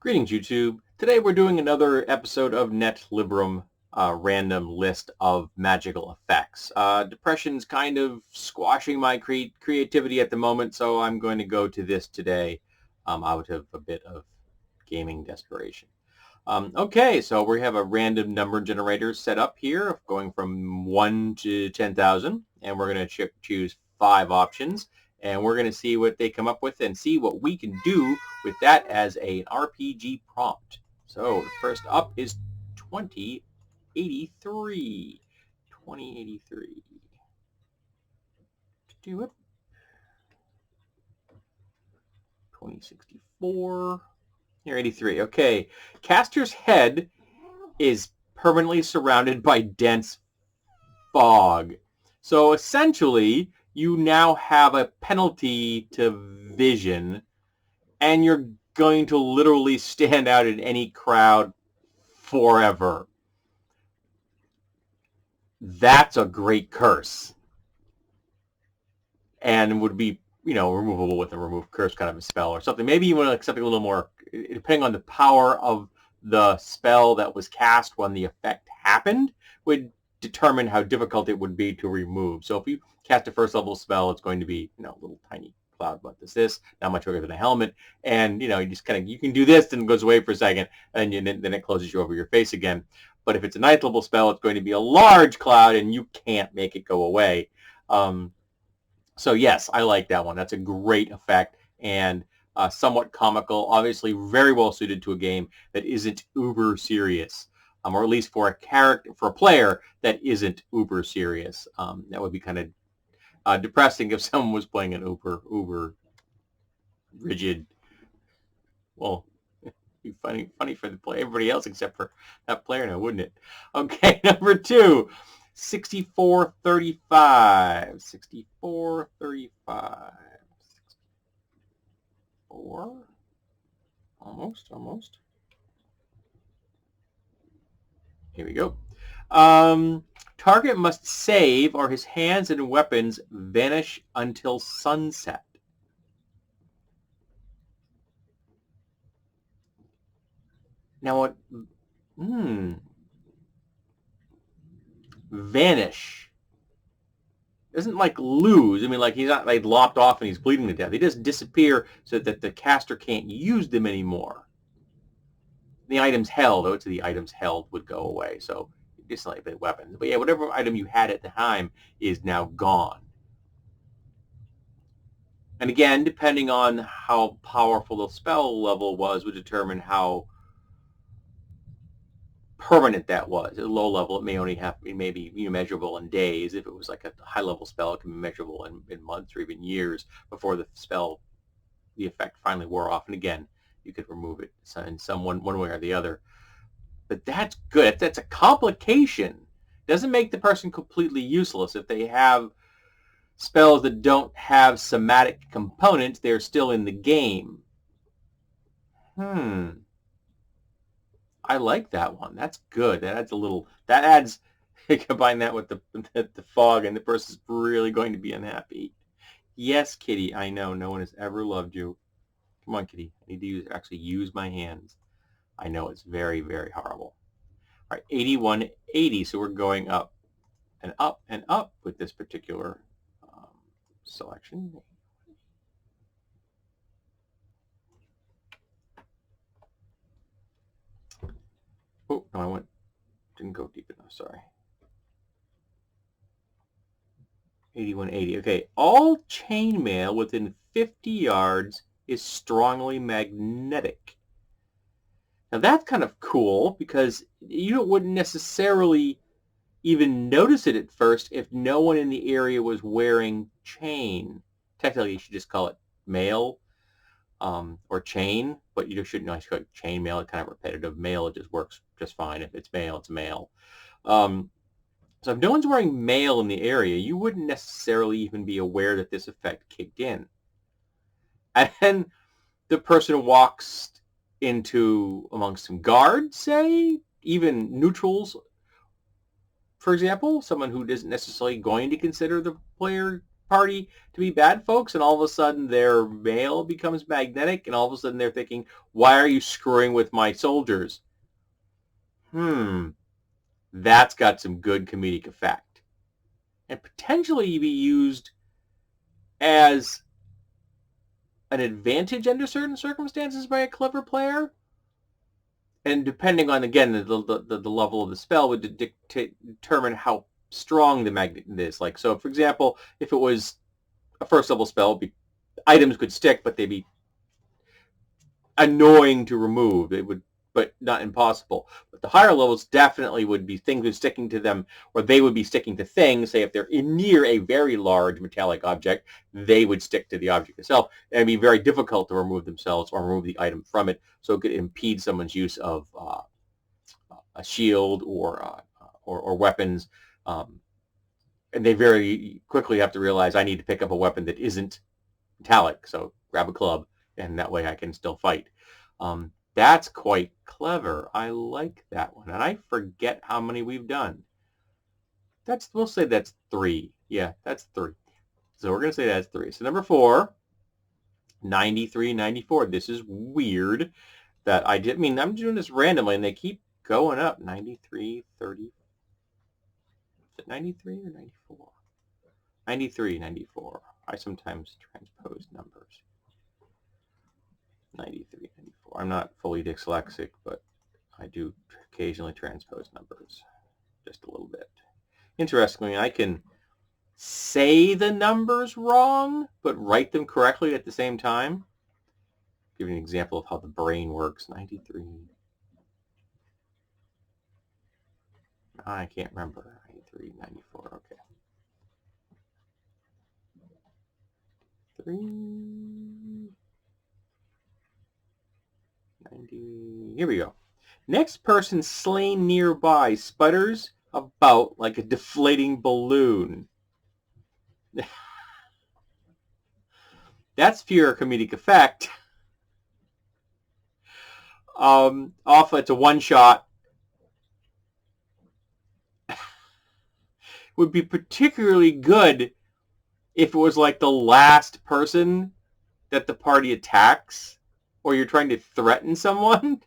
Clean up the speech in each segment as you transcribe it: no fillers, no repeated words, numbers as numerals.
Greetings, YouTube. Today we're doing another episode of Net Librum, random list of magical effects. Depression's kind of squashing my creativity at the moment, so I'm going to go to this today out of a bit of gaming desperation. Okay, so we have a random number generator set up here, going from 1 to 10,000, and we're going to choose 5 options. And we're going to see what they come up with and see what we can do with that as an RPG prompt. So the first up is 2083. 2083. Do it. 2064. Here, 83. Okay. Caster's head is permanently surrounded by dense fog. So essentially, you now have a penalty to vision, and you're going to literally stand out in any crowd forever. That's a great curse. And would be, removable with a remove curse kind of a spell or something. Maybe you want to like something a little more, depending on the power of the spell that was cast when the effect happened, would determine how difficult it would be to remove. So if you cast a first level spell, it's going to be, a little tiny cloud like this, not much bigger than a helmet, and you just you can do this, then it goes away for a second, and then it closes you over your face again. But if it's a ninth level spell, it's going to be a large cloud, and you can't make it go away. So yes, I like that one. That's a great effect, and somewhat comical. Obviously, very well suited to a game that isn't uber serious. Or at least for a player that isn't uber serious. That would be kind of depressing if someone was playing an uber rigid. Well, it'd be funny for the player, everybody else except for that player now, wouldn't it? Okay, number 2, 6435. 6435. 64. Almost. Here we go. Target must save or his hands and weapons vanish until sunset. Now what? Vanish. Doesn't like lose. I mean, like he's not like lopped off and he's bleeding to death. He just disappear so that the caster can't use them anymore. The items held, the items held would go away. So just like the weapons. But yeah, whatever item you had at the time is now gone. And again, depending on how powerful the spell level was, would determine how permanent that was. At a low level, it may only have maybe measurable in days. If it was like a high level spell, it can be measurable in months or even years before the effect finally wore off. And again, you could remove it in one way or the other. But that's good. That's a complication. Doesn't make the person completely useless. If they have spells that don't have somatic components, they're still in the game. I like that one. That's good. That adds, combine that with the fog, and the person's really going to be unhappy. Yes, Kitty, I know. No one has ever loved you. Come on, Kitty. I need to actually use my hands. I know it's very, very horrible. All right, 8180. So we're going up and up and up with this particular selection. Oh, no, didn't go deep enough, sorry. 8180. Okay, all chainmail within 50 yards is strongly magnetic. Now that's kind of cool because you wouldn't necessarily even notice it at first if no one in the area was wearing chain. Technically, you should just call it mail or chain, but you shouldn't actually call it chain mail. It's kind of repetitive. Mail, it just works just fine. If it's mail, it's mail. So if no one's wearing mail in the area, you wouldn't necessarily even be aware that this effect kicked in. And then the person walks into amongst some guards, say, even neutrals, for example, someone who isn't necessarily going to consider the player party to be bad folks, and all of a sudden their mail becomes magnetic, and all of a sudden they're thinking, why are you screwing with my soldiers? That's got some good comedic effect. And potentially be used as an advantage under certain circumstances by a clever player. And depending on, again, the level of the spell would determine how strong the magnet is. Like, so for example, if it was a first level spell, items could stick, but they'd be annoying to remove. It would, but not impossible. But the higher levels definitely would be things with sticking to them, or they would be sticking to things. Say if they're near a very large metallic object, they would stick to the object itself, and it'd be very difficult to remove themselves or remove the item from it. So it could impede someone's use of a shield or weapons. And they very quickly have to realize, I need to pick up a weapon that isn't metallic. So grab a club, and that way I can still fight. That's quite clever. I like that one. And I forget how many we've done. We'll say that's 3. Yeah, that's 3. So we're going to say that's 3. So number 4, 93, 94. This is weird that I'm doing this randomly and they keep going up. 93, 30. Is it 93 or 94? 93, 94. I sometimes transpose numbers. 93, 94. I'm not fully dyslexic, but I do occasionally transpose numbers just a little bit. Interestingly, I can say the numbers wrong, but write them correctly at the same time. Give you an example of how the brain works. 93. I can't remember. 93, 94. Okay. 3. 90. Here we go. Next person slain nearby sputters about like a deflating balloon. That's pure comedic effect. It's a one shot. Would be particularly good if it was like the last person that the party attacks, or you're trying to threaten someone.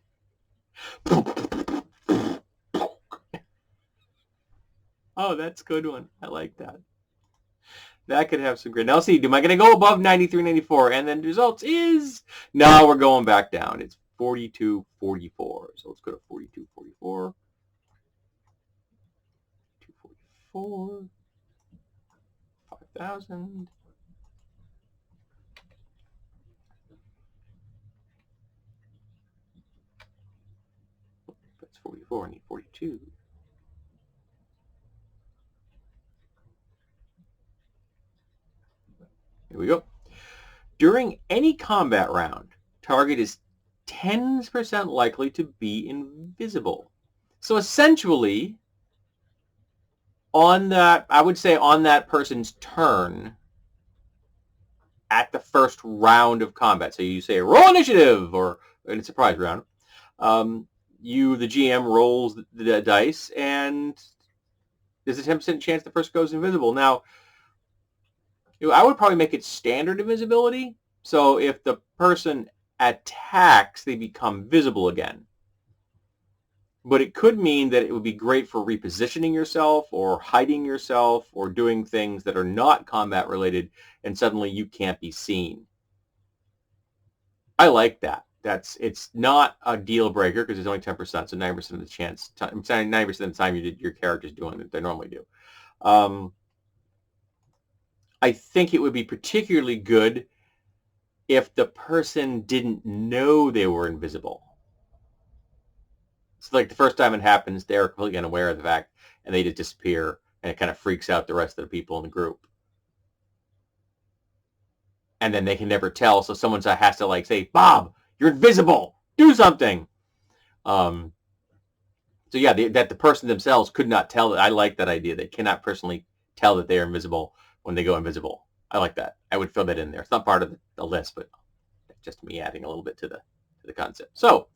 Oh, that's a good one. I like that. That could have some great. Now, see, am I going to go above 93, 94? And then the results is, no, we're going back down. It's 42, 44. So let's go to 42, 44. 244. 5,000. That's 44. I need 42. Here we go. During any combat round, target is 10% likely to be invisible. So essentially, on that, I would say on that person's turn, at the first round of combat, so you say roll initiative, or in a surprise round, the GM rolls the dice, and there's a 10% chance the first goes invisible. Now, I would probably make it standard invisibility. So if the person attacks, they become visible again. But it could mean that it would be great for repositioning yourself or hiding yourself or doing things that are not combat related, and suddenly you can't be seen. I like that. It's not a deal breaker because it's only 10%, so 90% of the chance, 90% of the time your character's doing what they normally do. I think it would be particularly good if the person didn't know they were invisible. So like the first time it happens, they're completely unaware of the fact, and they just disappear, and it kind of freaks out the rest of the people in the group. And then they can never tell, so someone has to like say, Bob, you're invisible, do something. So yeah, that the person themselves could not tell. I like that idea. They cannot personally tell that they are invisible when they go invisible. I like that. I would fill that in there. It's not part of the list, but just me adding a little bit to the concept. So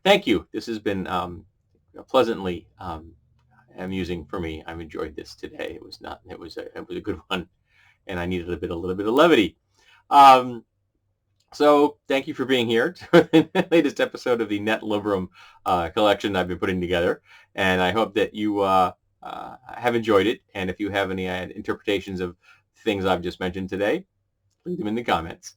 thank you. This has been pleasantly amusing for me. I've enjoyed this today. It was a good one. and I needed a little bit of levity. So thank you for being here to the latest episode of the Net Librum collection I've been putting together, and I hope that you have enjoyed it. And if you have any interpretations of things I've just mentioned today, leave them in the comments.